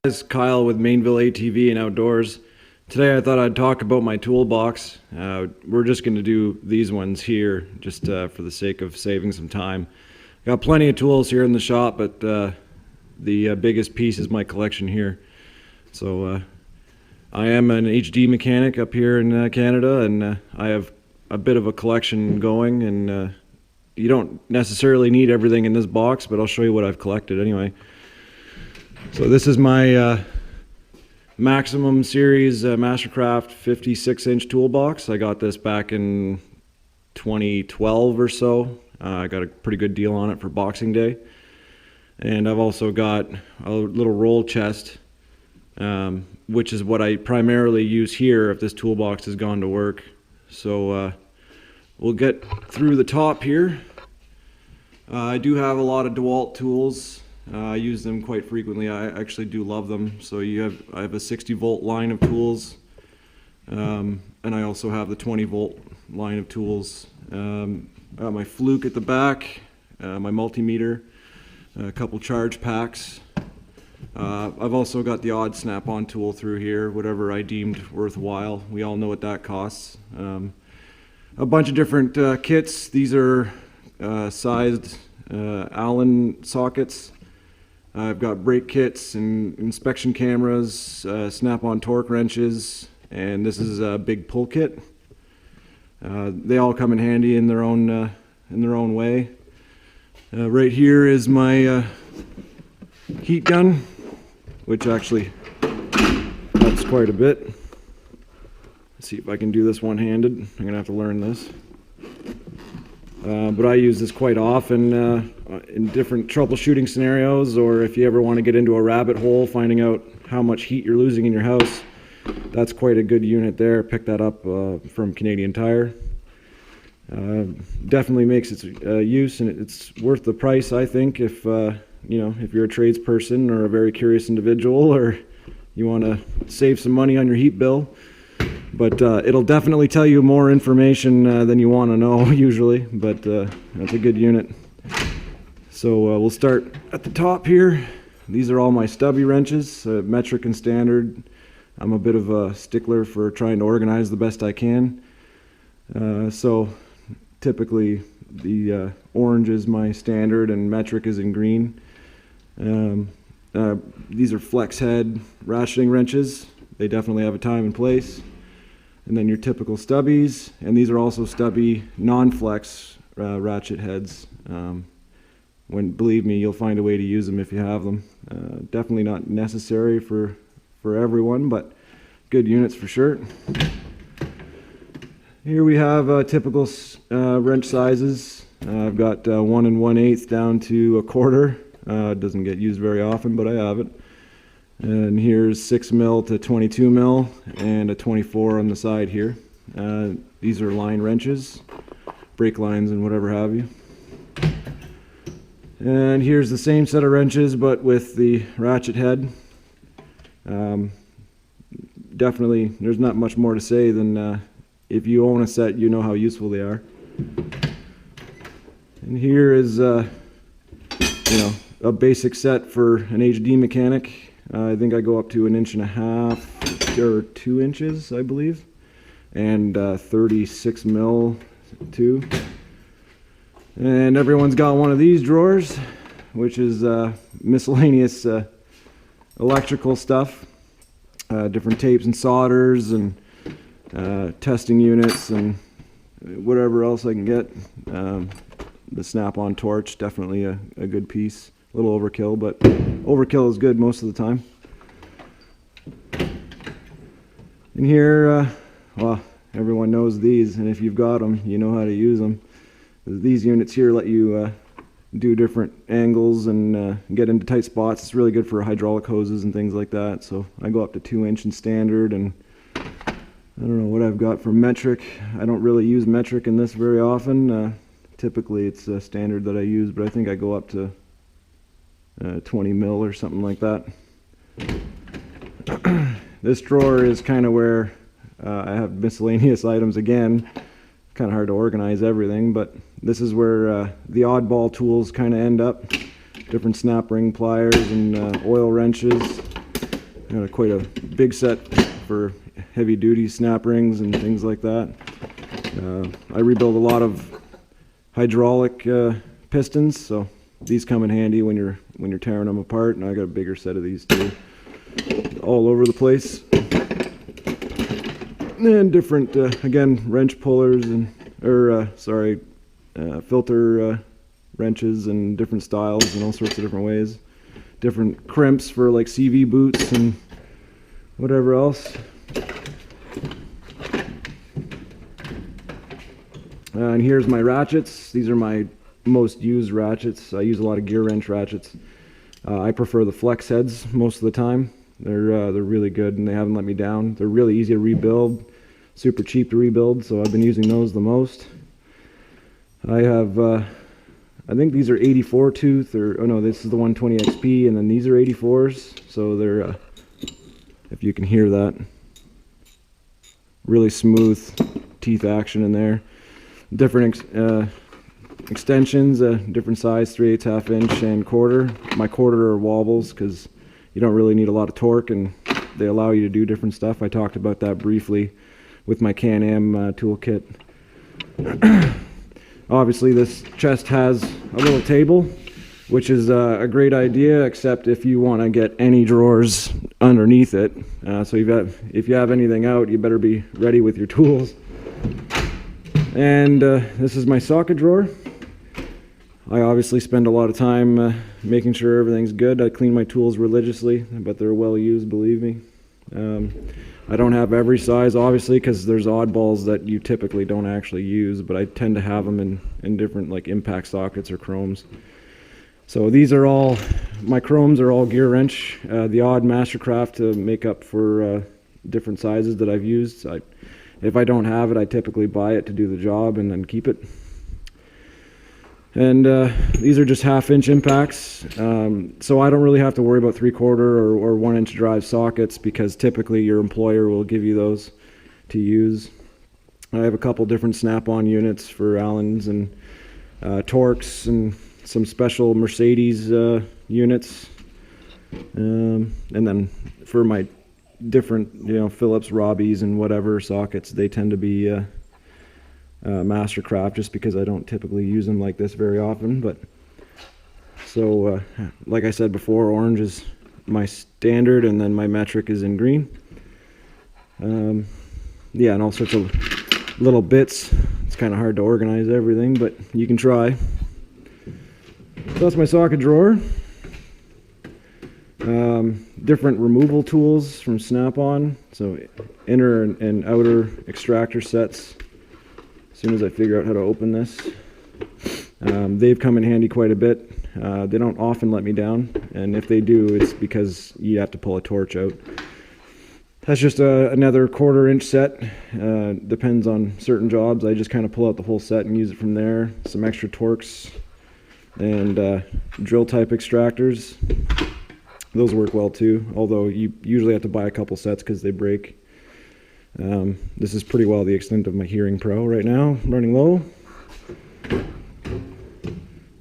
This is Kyle with Mainville ATV and Outdoors. Today I thought I'd talk about my toolbox. We're just going to do these ones here just for the sake of saving some time. Got plenty of tools here in the shop, but the biggest piece is my collection here. So I am an HD mechanic up here in Canada, and I have a bit of a collection going, and you don't necessarily need everything in this box, but I'll show you what I've collected anyway. So this is my Maximum Series Mastercraft 56-inch toolbox. I got this back in 2012 or so. I got a pretty good deal on it for Boxing Day. And I've also got a little roll chest, which is what I primarily use here if this toolbox has gone to work. So we'll get through the top here. I do have a lot of DeWalt tools. I use them quite frequently. I actually do love them. So I have a 60-volt line of tools, and I also have the 20-volt line of tools. I got my fluke at the back, my multimeter, a couple charge packs. I've also got the odd snap-on tool through here, whatever I deemed worthwhile. We all know what that costs. A bunch of different kits. These are sized Allen sockets. I've got brake kits and inspection cameras, snap-on torque wrenches, and this is a big pull kit. They all come in handy in their own way. Right here is my heat gun, which actually helps quite a bit. Let's see if I can do this one-handed. I'm gonna have to learn this. But I use this quite often in different troubleshooting scenarios, or if you ever want to get into a rabbit hole finding out how much heat you're losing in your house. That's quite a good unit there. Picked that up from Canadian Tire. Definitely makes its use, and it's worth the price, I think, if if you're a tradesperson or a very curious individual, or you want to save some money on your heat bill. But it'll definitely tell you more information than you want to know usually, but that's a good unit. So we'll start at the top here. These are all my Stubby Wrenches, metric and standard. I'm a bit of a stickler for trying to organize the best I can. So typically the orange is my standard and metric is in green. These are flex head ratcheting wrenches. They definitely have a time and place. And then your typical stubbies, and these are also stubby non-flex ratchet heads. Believe me, you'll find a way to use them if you have them. Definitely not necessary for everyone, but good units for sure. Here we have typical wrench sizes. I've got 1 1/8 down to 1/4. It doesn't get used very often, but I have it. And here's 6 mil to 22 mil and a 24 on the side here. These are line wrenches, brake lines and whatever have you. And here's the same set of wrenches but with the ratchet head. Definitely there's not much more to say than if you own a set, you know how useful they are. And here is a basic set for an HD mechanic. I think I go up to 1.5 inches or 2 inches, I believe, and 36 mil too. And everyone's got one of these drawers, which is miscellaneous electrical stuff, different tapes and solders and testing units and whatever else I can get. The snap-on torch, definitely a good piece. A little overkill, but overkill is good most of the time. And here, well, everyone knows these, and if you've got them, you know how to use them. These units here let you do different angles and get into tight spots. It's really good for hydraulic hoses and things like that. So I go up to 2-inch in standard, and I don't know what I've got for metric. I don't really use metric in this very often. Typically it's a standard that I use, but I think I go up to 20 mil or something like that. This drawer is kind of where I have miscellaneous items again. Kind of hard to organize everything, but this is where the oddball tools kind of end up. Different snap ring pliers and oil wrenches. got quite a big set for heavy duty snap rings and things like that. I rebuild a lot of hydraulic pistons, so these come in handy when you're tearing them apart, and I got a bigger set of these too, all over the place. And different, again, wrench pullers and, filter wrenches and different styles and all sorts of different ways. Different crimps for like CV boots and whatever else. And here's my ratchets. These are my most used ratchets. I use a lot of gear wrench ratchets. I prefer the flex heads most of the time. They're really good and they haven't let me down. They're really easy to rebuild, super cheap to rebuild, so I've been using those the most. I have, I think these are 84 tooth, or oh no, this is the 120 XP, and then these are 84s. So they're, if you can hear that, really smooth teeth action in there. Different extensions, different size, 3/8, half inch, and quarter. My quarter are wobbles because you don't really need a lot of torque, and they allow you to do different stuff. I talked about that briefly with my Can-Am toolkit. Obviously this chest has a little table, which is a great idea, except if you want to get any drawers underneath it. So if you have anything out, you better be ready with your tools. And this is my socket drawer. I obviously spend a lot of time making sure everything's good. I clean my tools religiously, but they're well used, believe me. I don't have every size, obviously, because there's oddballs that you typically don't actually use, but I tend to have them in different like impact sockets or chromes. So these are all, my chromes are all gear wrench. The odd Mastercraft to make up for different sizes that I've used. If I don't have it, I typically buy it to do the job and then keep it. And these are just half-inch impacts, so I don't really have to worry about 3/4 or 1-inch drive sockets, because typically your employer will give you those to use. I have a couple different snap-on units for Allens and Torx, and some special Mercedes units, and then for my different, Phillips, Robbies, and whatever sockets, they tend to be Mastercraft, just because I don't typically use them like this very often. But so like I said before, orange is my standard, and then my metric is in green. Yeah, and all sorts of little bits. It's kind of hard to organize everything, but you can try. So that's my socket drawer. Different removal tools from Snap-on, so inner and outer extractor sets. As soon as I figure out how to open this, they've come in handy quite a bit. They don't often let me down, and if they do, it's because you have to pull a torch out. That's just another 1/4-inch set. Depends on certain jobs. I just kind of pull out the whole set and use it from there. Some extra Torx and drill type extractors. Those work well too, although you usually have to buy a couple sets because they break. This is pretty well the extent of my Hearing Pro right now, running low.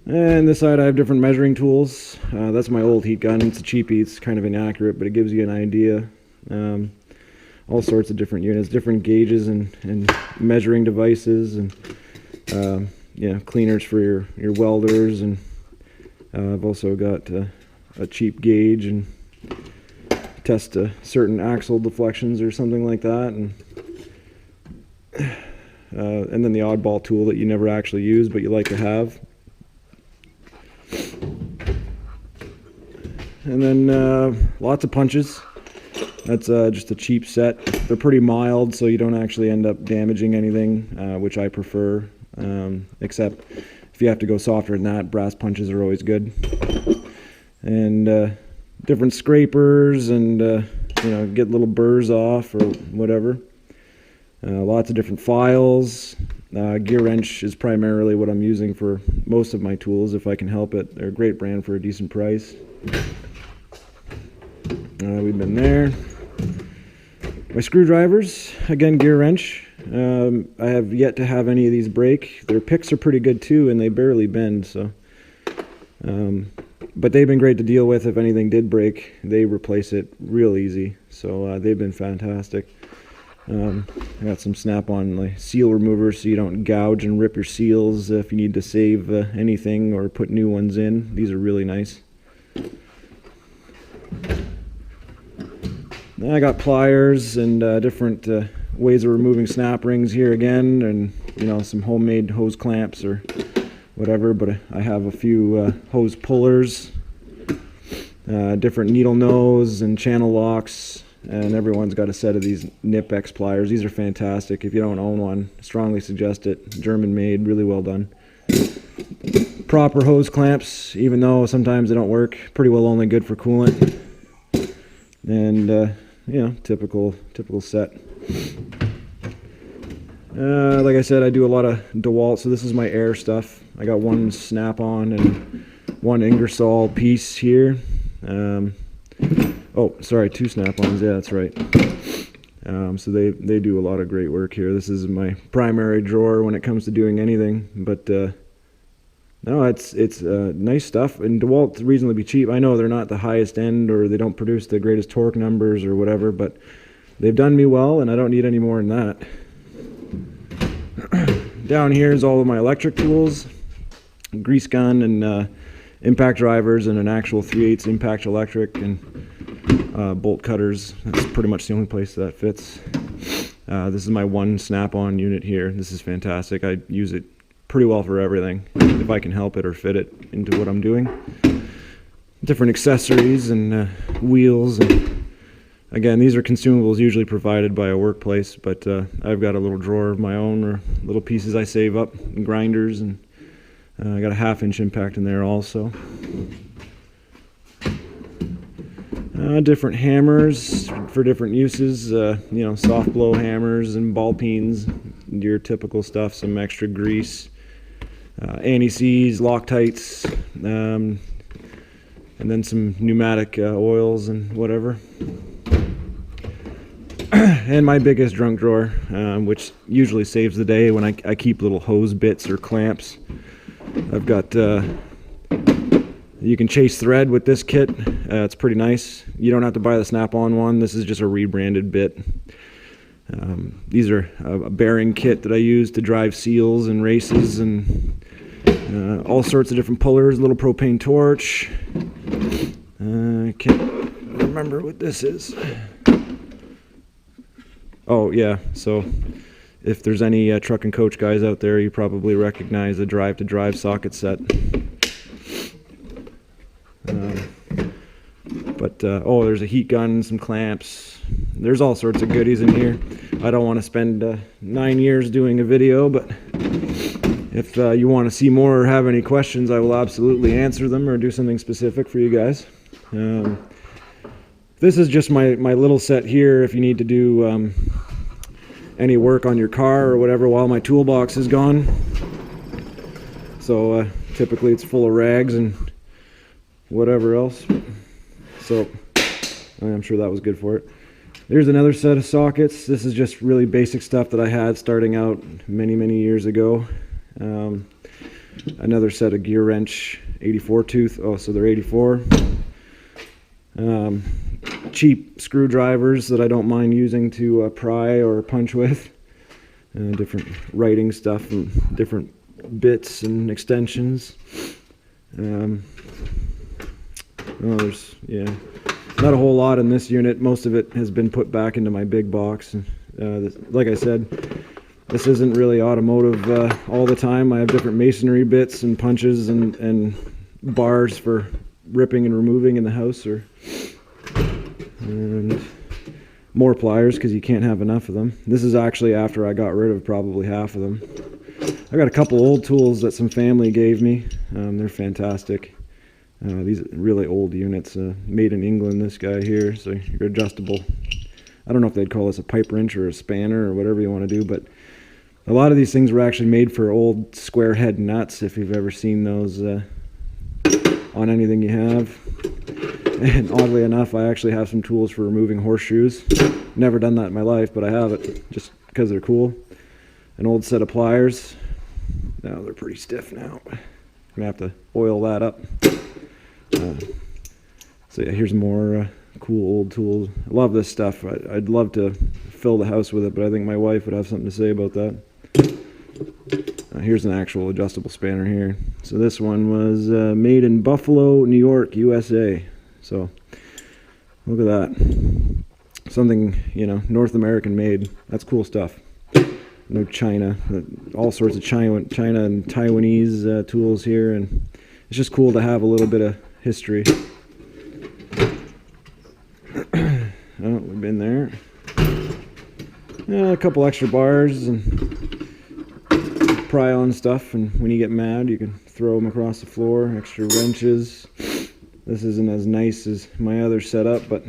And this side I have different measuring tools. That's my old heat gun. It's a cheapie, it's kind of inaccurate, but it gives you an idea. All sorts of different units, different gauges and measuring devices, and cleaners for your welders, and I've also got a cheap gauge and test certain axle deflections or something like that, and then the oddball tool that you never actually use but you like to have. And then lots of punches. That's just a cheap set. They're pretty mild, so you don't actually end up damaging anything, which I prefer, except if you have to go softer than that, brass punches are always good. And different scrapers, and get little burrs off or whatever. Lots of different files. Gear wrench is primarily what I'm using for most of my tools, if I can help it. They're a great brand for a decent price. We've been there. My screwdrivers, again, gear wrench. I have yet to have any of these break. Their picks are pretty good too, and they barely bend, so But they've been great to deal with. If anything did break, they replace it real easy. So they've been fantastic. I got some snap-on like seal removers so you don't gouge and rip your seals if you need to save anything or put new ones in. These are really nice. Then I got pliers and different ways of removing snap rings here again, and some homemade hose clamps or whatever, but I have a few hose pullers, different needle nose and channel locks, and everyone's got a set of these Nip-X pliers. These are fantastic. If you don't own one, strongly suggest it. German made, really well done. Proper hose clamps, even though sometimes they don't work, pretty well only good for coolant. And typical set. Like I said, I do a lot of DeWalt, so this is my air stuff. I got one snap-on and one Ingersoll piece here. Oh, sorry, two snap-ons. Yeah, that's right. So they do a lot of great work here. This is my primary drawer when it comes to doing anything. But no, it's nice stuff. And DeWalt's reasonably cheap. I know they're not the highest end, or they don't produce the greatest torque numbers or whatever, but they've done me well, and I don't need any more than that. Down here is all of my electric tools, grease gun and impact drivers, and an actual 3/8 impact electric, and bolt cutters. That's pretty much the only place that fits. This is my one snap-on unit here. This is fantastic. I use it pretty well for everything, if I can help it or fit it into what I'm doing. Different accessories and wheels, and again, these are consumables usually provided by a workplace, but I've got a little drawer of my own, or little pieces I save up, and grinders, and I got a 1/2-inch impact in there also. Different hammers for different uses, soft blow hammers and ball peens, your typical stuff, some extra grease, anti-seize, Loctites, and then some pneumatic oils and whatever. And my biggest junk drawer, which usually saves the day when I keep little hose bits or clamps. I've got, you can chase thread with this kit. It's pretty nice. You don't have to buy the snap-on one. This is just a rebranded bit. These are a bearing kit that I use to drive seals and races, and all sorts of different pullers, little propane torch. I can't remember what this is. Oh yeah, so if there's any truck and coach guys out there, you probably recognize the drive-to-drive socket set. Oh, there's a heat gun, some clamps. There's all sorts of goodies in here. I don't want to spend 9 years doing a video, but if you want to see more or have any questions, I will absolutely answer them or do something specific for you guys. This is just my little set here if you need to do any work on your car or whatever while my toolbox is gone. So typically it's full of rags and whatever else. So I'm sure that was good for it. There's another set of sockets. This is just really basic stuff that I had starting out many years ago. Another set of gear wrench 84 tooth. Oh, so they're 84. Cheap screwdrivers that I don't mind using to pry or punch with. Different writing stuff and different bits and extensions. There's not a whole lot in this unit. Most of it has been put back into my big box. Like I said, this isn't really automotive all the time. I have different masonry bits and punches and bars for ripping and removing in the house, and more pliers because you can't have enough of them. This is actually after I got rid of probably half of them. I got a couple old tools that some family gave me. They're fantastic. These are really old units, made in England, this guy here, so you're adjustable. I don't know if they'd call this a pipe wrench or a spanner or whatever you want to do, but a lot of these things were actually made for old square head nuts, if you've ever seen those on anything you have. And oddly enough, I actually have some tools for removing horseshoes. Never done that in my life, but I have it just because they're cool. An old set of pliers. Now they're pretty stiff now. I'm gonna have to oil that up. So yeah, here's more cool old tools. I love this stuff. I'd love to fill the house with it, but I think my wife would have something to say about that. Here's an actual adjustable spanner here. So this one was made in Buffalo, New York, USA. So look at that. Something, you know, North American made. That's cool stuff. No China. All sorts of China and Taiwanese tools here, and it's just cool to have a little bit of history. Oh, we've been there. A couple extra bars and pry on stuff, and when you get mad you can throw them across the floor. Extra wrenches. This isn't as nice as my other setup, but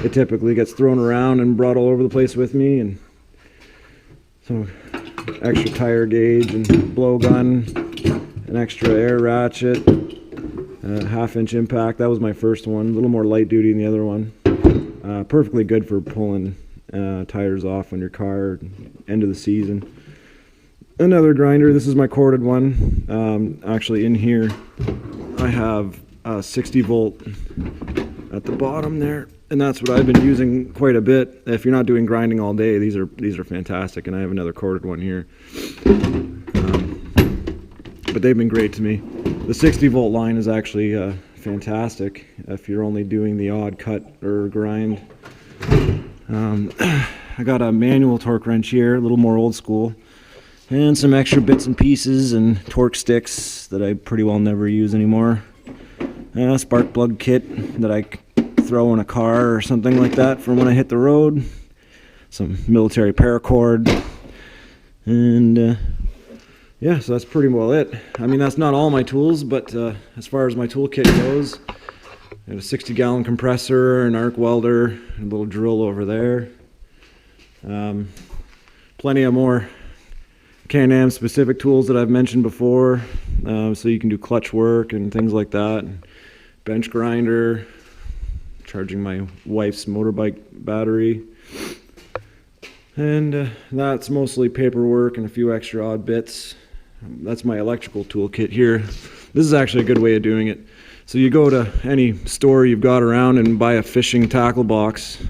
it typically gets thrown around and brought all over the place with me. And so extra tire gauge and blow gun, an extra air ratchet, half-inch impact. That was my first one, a little more light duty than the other one. Perfectly good for pulling tires off on your car end of the season. Another grinder. This is my corded one. Actually in here I have a 60 volt at the bottom there, and that's what I've been using quite a bit. If you're not doing grinding all day, these are fantastic. And I have another corded one here, but they've been great to me. The 60 volt line is actually fantastic if you're only doing the odd cut or grind. I got a manual torque wrench here, a little more old school, and some extra bits and pieces and torque sticks that I pretty well never use anymore. A spark plug kit that I throw in a car or something like that for when I hit the road. Some military paracord, and yeah, so that's pretty well it. I mean, that's not all my tools, but as far as my toolkit goes, I have a 60-gallon compressor, an arc welder, a little drill over there. Plenty of more Can-Am specific tools that I've mentioned before, so you can do clutch work and things like that. Bench grinder, charging my wife's motorbike battery. And that's mostly paperwork and a few extra odd bits. That's my electrical toolkit here. This is actually a good way of doing it. So you go to any store you've got around and buy a fishing tackle box,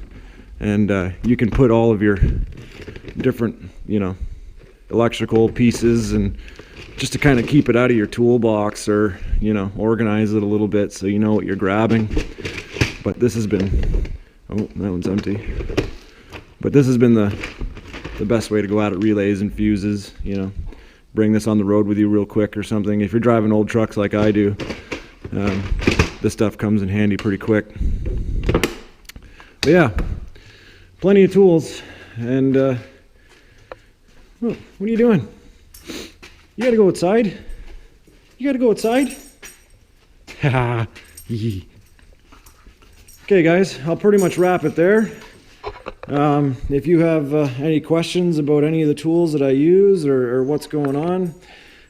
and you can put all of your different, you know, electrical pieces, and just to kind of keep it out of your toolbox, or, you know, organize it a little bit so you know what you're grabbing. But this has been, oh, that one's empty. But this has been the best way to go at it. Relays and fuses, you know, bring this on the road with you real quick or something. If you're driving old trucks like I do, this stuff comes in handy pretty quick. But yeah, plenty of tools. And oh, what are you doing? You gotta go outside? You gotta go outside? Haha. Okay guys, I'll pretty much wrap it there. If you have any questions about any of the tools that I use, or what's going on,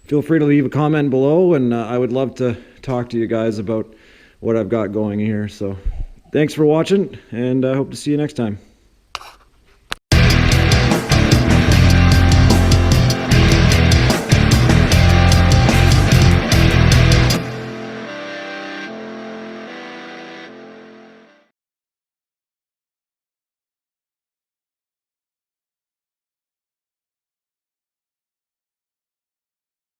feel free to leave a comment below, and I would love to talk to you guys about what I've got going here. So thanks for watching, and I hope to see you next time.